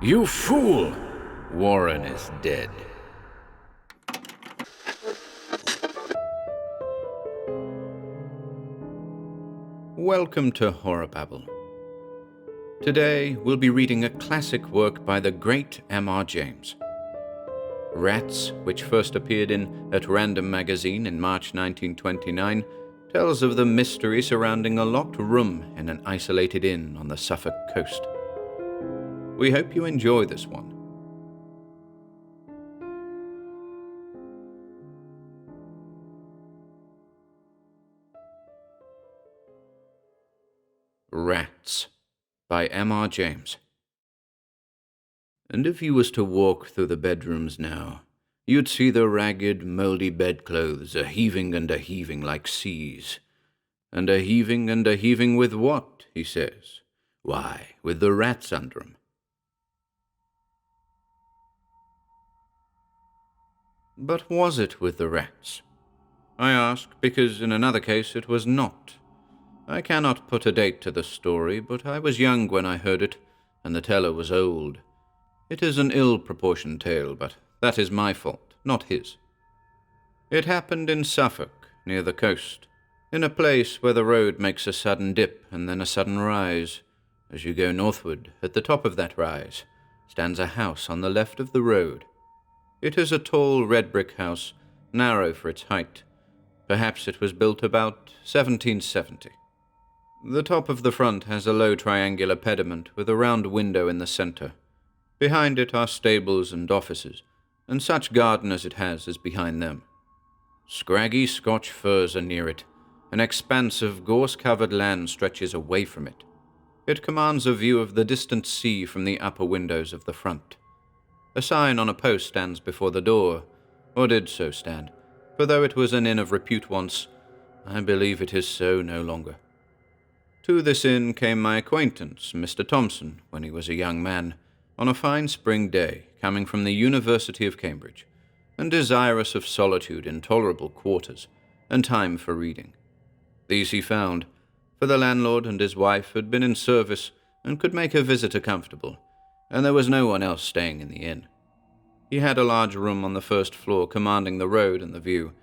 You fool! Warren is dead. Welcome to HorrorBabble. Today, we'll be reading a classic work by the great M.R. James. Rats, which first appeared in At Random magazine in March 1929, tells of the mystery surrounding a locked room in an isolated inn on the Suffolk Coast. We hope you enjoy this one. Rats by M.R. James. And if you was to walk through the bedrooms now, you'd see the ragged, mouldy bedclothes a-heaving and a-heaving like seas. And a-heaving and a-heaving with what, he says? Why, with the rats under 'em. But was it with the rats? I ask because in another case it was not. I cannot put a date to the story, but I was young when I heard it, and the teller was old. It is an ill-proportioned tale, but that is my fault, not his. It happened in Suffolk, near the coast, in a place where the road makes a sudden dip and then a sudden rise. As you go northward, at the top of that rise, stands a house on the left of the road. It is a tall red-brick house, narrow for its height. Perhaps it was built about 1770. The top of the front has a low triangular pediment with a round window in the center. Behind it are stables and offices, and such garden as it has is behind them. Scraggy Scotch firs are near it. An expanse of gorse-covered land stretches away from it. It commands a view of the distant sea from the upper windows of the front. A sign on a post stands before the door, or did so stand, for though it was an inn of repute once, I believe it is so no longer. To this inn came my acquaintance, Mr. Thompson, when he was a young man, on a fine spring day, coming from the University of Cambridge, and desirous of solitude in tolerable quarters, and time for reading. These he found, for the landlord and his wife had been in service and could make a visitor comfortable, and there was no one else staying in the inn. He had a large room on the first floor commanding the road and the view,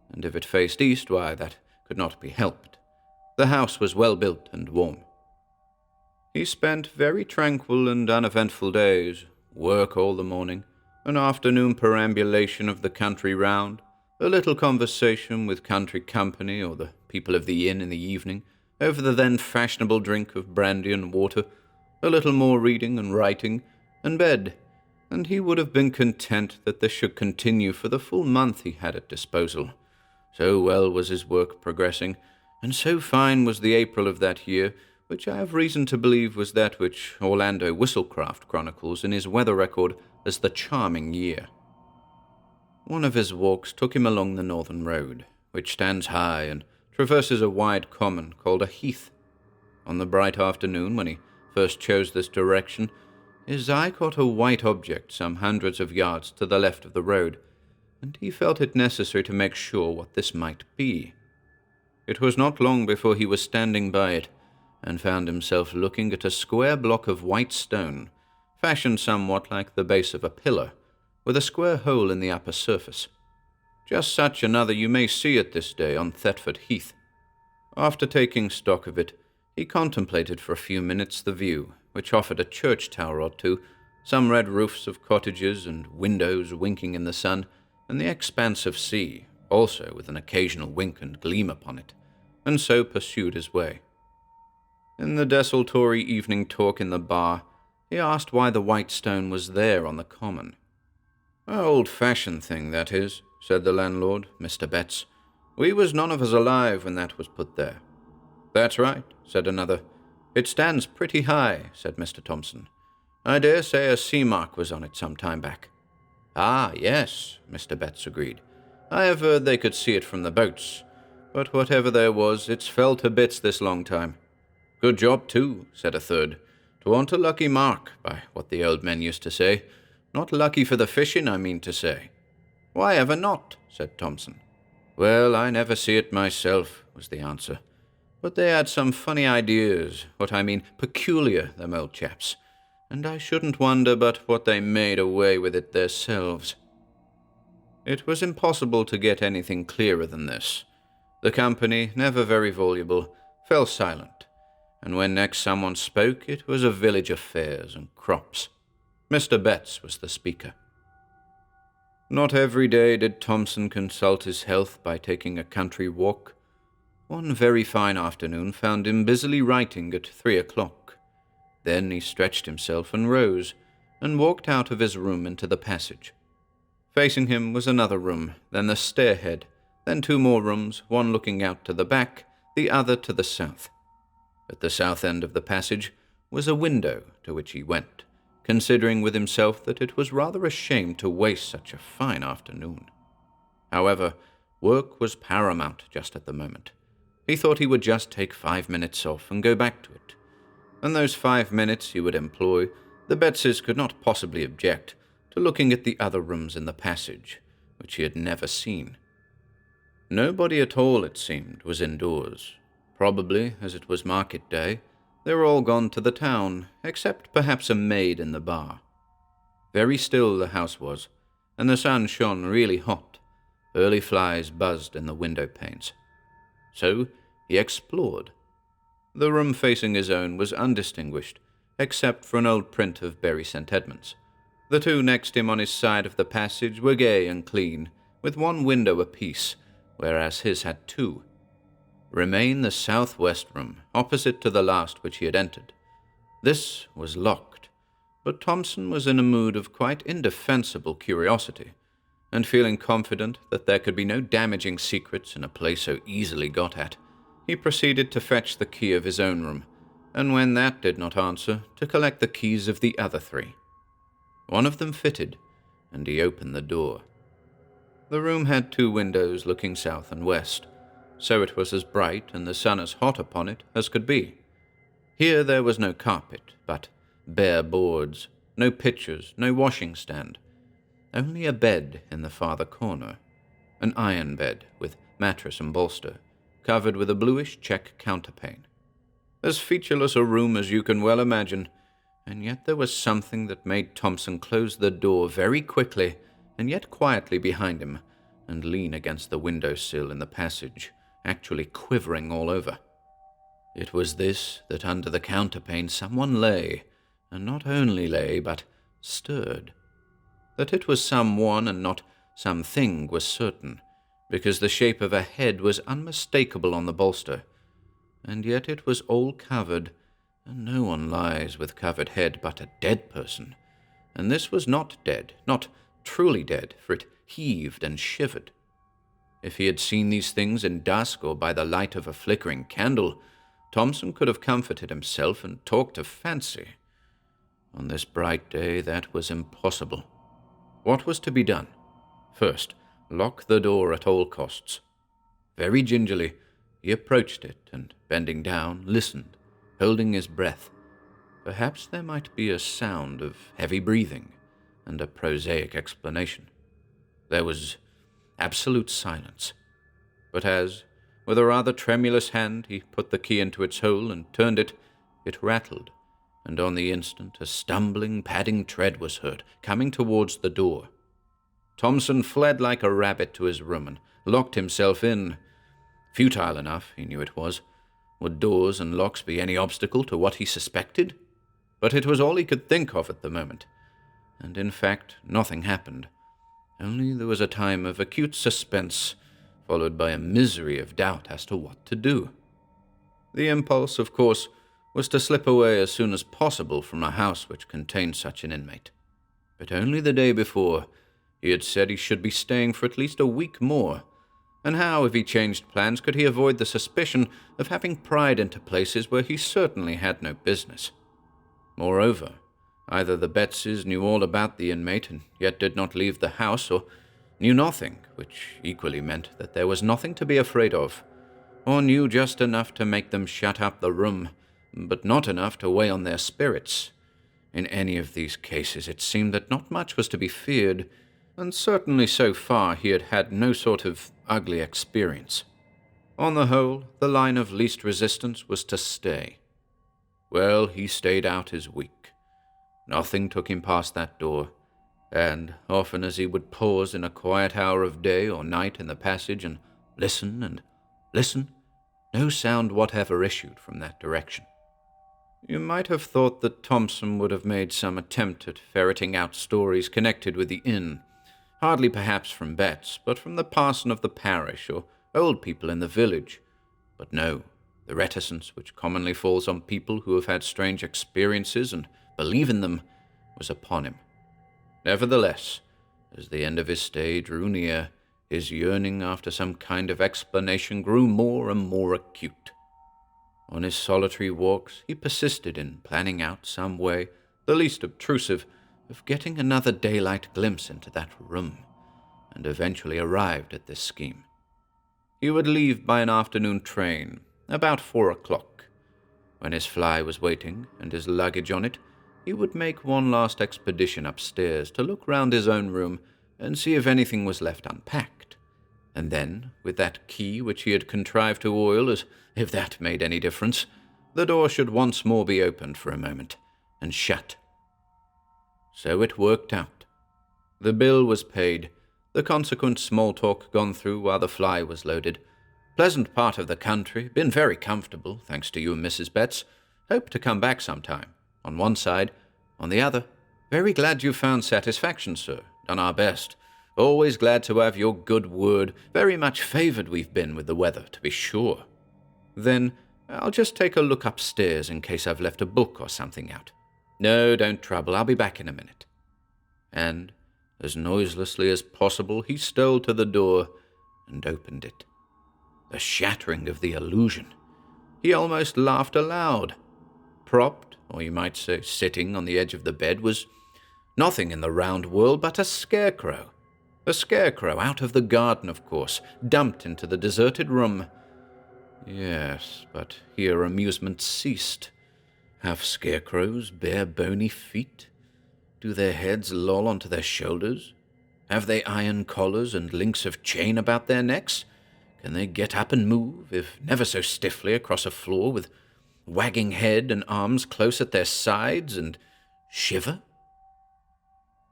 and if it faced east, why, that could not be helped. The house was well built and warm. He spent very tranquil and uneventful days, work all the morning, an afternoon perambulation of the country round, a little conversation with country company or the people of the inn in the evening, over the then fashionable drink of brandy and water, a little more reading and writing, and bed, and he would have been content that this should continue for the full month he had at disposal. So well was his work progressing, and so fine was the April of that year, which I have reason to believe was that which Orlando Whistlecraft chronicles in his weather record as the charming year. One of his walks took him along the northern road, which stands high and traverses a wide common called a heath. On the bright afternoon, when he first chose this direction, his eye caught a white object some hundreds of yards to the left of the road, and he felt it necessary to make sure what this might be. It was not long before he was standing by it, and found himself looking at a square block of white stone, fashioned somewhat like the base of a pillar, with a square hole in the upper surface. Just such another you may see at this day on Thetford Heath. After taking stock of it, he contemplated for a few minutes the view, which offered a church tower or two, some red roofs of cottages and windows winking in the sun, and the expanse of sea, also with an occasional wink and gleam upon it, and so pursued his way. In the desultory evening talk in the bar, he asked why the white stone was there on the common. "A old-fashioned thing, that is," said the landlord, Mr. Betts. "We was none of us alive when that was put there." "That's right," said another. "It stands pretty high," said Mr. Thompson. "I dare say a sea mark was on it some time back." "Ah, yes," Mr. Betts agreed. "I have heard they could see it from the boats, but whatever there was, it's fell to bits this long time." "Good job, too," said a third. "'Twarn't a lucky mark, by what the old men used to say. Not lucky for the fishing, I mean to say." "Why ever not?" said Thompson. "Well, I never see it myself," was the answer. "But they had some funny ideas, what I mean peculiar, them old chaps. and I shouldn't wonder but what they made away with it themselves. It was impossible to get anything clearer than this. The company, never very voluble, fell silent, and when next someone spoke, it was of village affairs and crops. Mr. Betts was the speaker. Not every day did Thompson consult his health by taking a country walk. One very fine afternoon found him busily writing at 3 o'clock. Then he stretched himself and rose, and walked out of his room into the passage. Facing him was another room, then the stairhead, then 2 more rooms, one looking out to the back, the other to the south. At the south end of the passage was a window to which he went, considering with himself that it was rather a shame to waste such a fine afternoon. However, work was paramount just at the moment. He thought he would just take 5 minutes off and go back to it. And those 5 minutes he would employ, the Bettses could not possibly object to looking at the other rooms in the passage, which he had never seen. Nobody at all, it seemed, was indoors. Probably, as it was market day, they were all gone to the town, except perhaps a maid in the bar. Very still the house was, and the sun shone really hot. Early flies buzzed in the window panes. So he explored. The room facing his own was undistinguished, except for an old print of Bury St. Edmunds. The 2 next him on his side of the passage were gay and clean, with 1 window apiece, whereas his had 2. Remained the southwest room, opposite to the last which he had entered. This was locked, but Thompson was in a mood of quite indefensible curiosity, and feeling confident that there could be no damaging secrets in a place so easily got at, he proceeded to fetch the key of his own room, and when that did not answer, to collect the keys of the other 3. One of them fitted, and he opened the door. The room had 2 windows looking south and west, so it was as bright and the sun as hot upon it as could be. Here there was no carpet, but bare boards, no pictures, no washing stand, only a bed in the farther corner, an iron bed with mattress and bolster, covered with a bluish check counterpane. As featureless a room as you can well imagine, and yet there was something that made Thompson close the door very quickly and yet quietly behind him, and lean against the window-sill in the passage, actually quivering all over. It was this, that under the counterpane someone lay, and not only lay, but stirred. That it was someone and not something was certain, because the shape of a head was unmistakable on the bolster, and yet it was all covered, and no one lies with covered head but a dead person, and this was not dead, not truly dead, for it heaved and shivered. If he had seen these things in dusk or by the light of a flickering candle, Thompson could have comforted himself and talked of fancy. On this bright day that was impossible. What was to be done? First, lock the door at all costs. Very gingerly, he approached it and, bending down, listened, holding his breath. Perhaps there might be a sound of heavy breathing and a prosaic explanation. There was absolute silence. But as, with a rather tremulous hand, he put the key into its hole and turned it, it rattled, and on the instant a stumbling, padding tread was heard, coming towards the door. Thompson fled like a rabbit to his room and locked himself in. Futile enough, he knew it was. Would doors and locks be any obstacle to what he suspected? But it was all he could think of at the moment, and in fact nothing happened. Only there was a time of acute suspense, followed by a misery of doubt as to what to do. The impulse, of course, was to slip away as soon as possible from a house which contained such an inmate. But only the day before, he had said he should be staying for at least a week more, and how, if he changed plans, could he avoid the suspicion of having pried into places where he certainly had no business? Moreover, either the Bettses knew all about the inmate and yet did not leave the house, or knew nothing, which equally meant that there was nothing to be afraid of, or knew just enough to make them shut up the room, but not enough to weigh on their spirits. In any of these cases it seemed that not much was to be feared, and certainly so far he had had no sort of ugly experience. On the whole, the line of least resistance was to stay. Well, he stayed out his week. Nothing took him past that door, and often as he would pause in a quiet hour of day or night in the passage and listen, no sound whatever issued from that direction. You might have thought that Thompson would have made some attempt at ferreting out stories connected with the inn, hardly perhaps from Betts, but from the parson of the parish or old people in the village. But no, the reticence which commonly falls on people who have had strange experiences and believe in them was upon him. Nevertheless, as the end of his stay drew near, his yearning after some kind of explanation grew more and more acute. On his solitary walks, he persisted in planning out some way, the least obtrusive, of getting another daylight glimpse into that room, and eventually arrived at this scheme. He would leave by an afternoon train, about 4 o'clock. When his fly was waiting, and his luggage on it, he would make one last expedition upstairs to look round his own room and see if anything was left unpacked. And then, with that key which he had contrived to oil, as if that made any difference, the door should once more be opened for a moment, and shut. So it worked out. The bill was paid, the consequent small talk gone through while the fly was loaded. Pleasant part of the country, been very comfortable, thanks to you and Mrs. Betts. Hope to come back sometime. On one side. On the other, very glad you found satisfaction, sir. Done our best. Always glad to have your good word. Very much favoured we've been with the weather, to be sure. Then, I'll just take a look upstairs in case I've left a book or something out. No, don't trouble, I'll be back in a minute. And, as noiselessly as possible, he stole to the door and opened it. The shattering of the illusion. He almost laughed aloud. Propped, or you might say sitting on the edge of the bed, was nothing in the round world but a scarecrow. A scarecrow out of the garden, of course, dumped into the deserted room. Yes, but here amusement ceased. Have scarecrows bare bony feet? Do their heads loll onto their shoulders? Have they iron collars and links of chain about their necks? Can they get up and move, if never so stiffly, across a floor with wagging head and arms close at their sides, and shiver?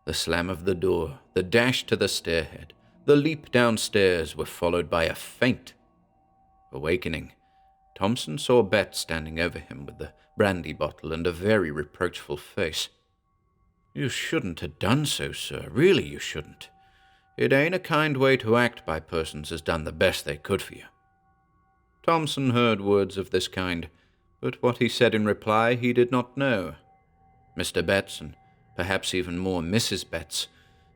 The slam of the door, the dash to the stairhead, the leap downstairs were followed by a faint. Awakening, Thompson saw Bet standing over him with the brandy bottle and a very reproachful face. You shouldn't have done so, sir. Really you shouldn't. It ain't a kind way to act by persons as done the best they could for you. Thompson heard words of this kind, but what he said in reply he did not know. Mr. Betts, and perhaps even more Mrs. Betts,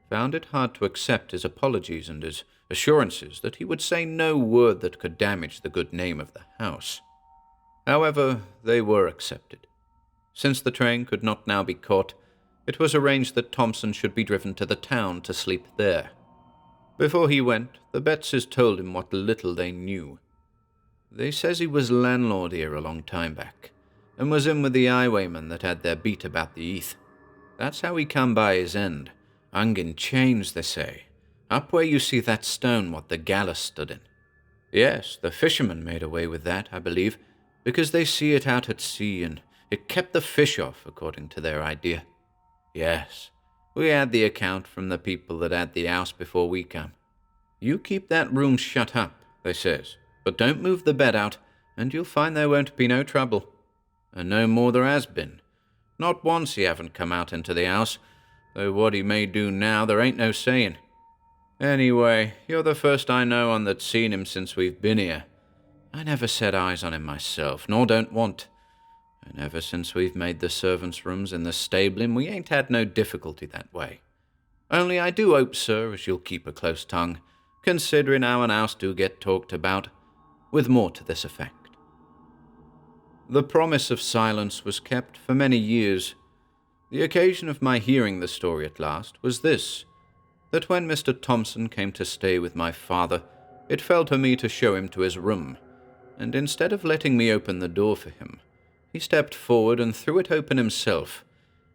found it hard to accept his apologies and his assurances that he would say no word that could damage the good name of the house. However, they were accepted. Since the train could not now be caught, it was arranged that Thompson should be driven to the town to sleep there. Before he went, the Bettses told him what little they knew. They says he was landlord here a long time back, and was in with the highwaymen that had their beat about the heath. That's how he come by his end, hung in chains, they say, up where you see that stone what the gallows stood in. Yes, the fishermen made away with that, I believe, because they see it out at sea, and it kept the fish off, according to their idea. Yes, we had the account from the people that had the house before we come. You keep that room shut up, they says, but don't move the bed out, and you'll find there won't be no trouble. And no more there has been. Not once he haven't come out into the house, though what he may do now there ain't no saying. Anyway, you're the first I know on that's seen him since we've been here. I never set eyes on him myself, nor don't want. And ever since we've made the servants' rooms in the stabling, we ain't had no difficulty that way. Only I do hope, sir, as you'll keep a close tongue, considering how an house do get talked about, with more to this effect. The promise of silence was kept for many years. The occasion of my hearing the story at last was this, that when Mr. Thompson came to stay with my father, it fell to me to show him to his room, and instead of letting me open the door for him, he stepped forward and threw it open himself,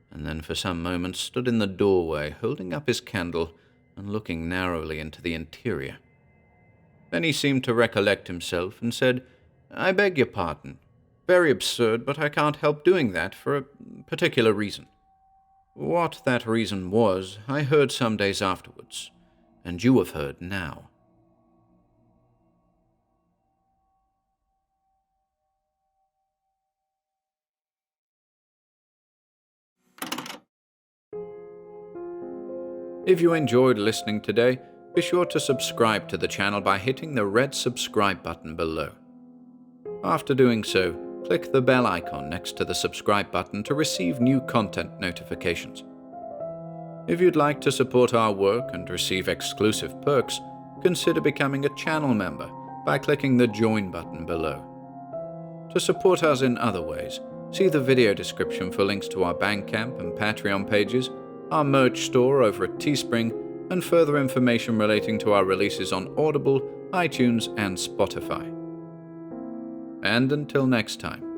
and then for some moments stood in the doorway, holding up his candle and looking narrowly into the interior. Then he seemed to recollect himself and said, "I beg your pardon. Very absurd, but I can't help doing that for a particular reason." What that reason was, I heard some days afterwards, and you have heard now. If you enjoyed listening today, be sure to subscribe to the channel by hitting the red subscribe button below. After doing so, click the bell icon next to the subscribe button to receive new content notifications. If you'd like to support our work and receive exclusive perks, consider becoming a channel member by clicking the join button below. To support us in other ways, see the video description for links to our Bandcamp and Patreon pages, our merch store over at Teespring, and further information relating to our releases on Audible, iTunes, and Spotify. And until next time.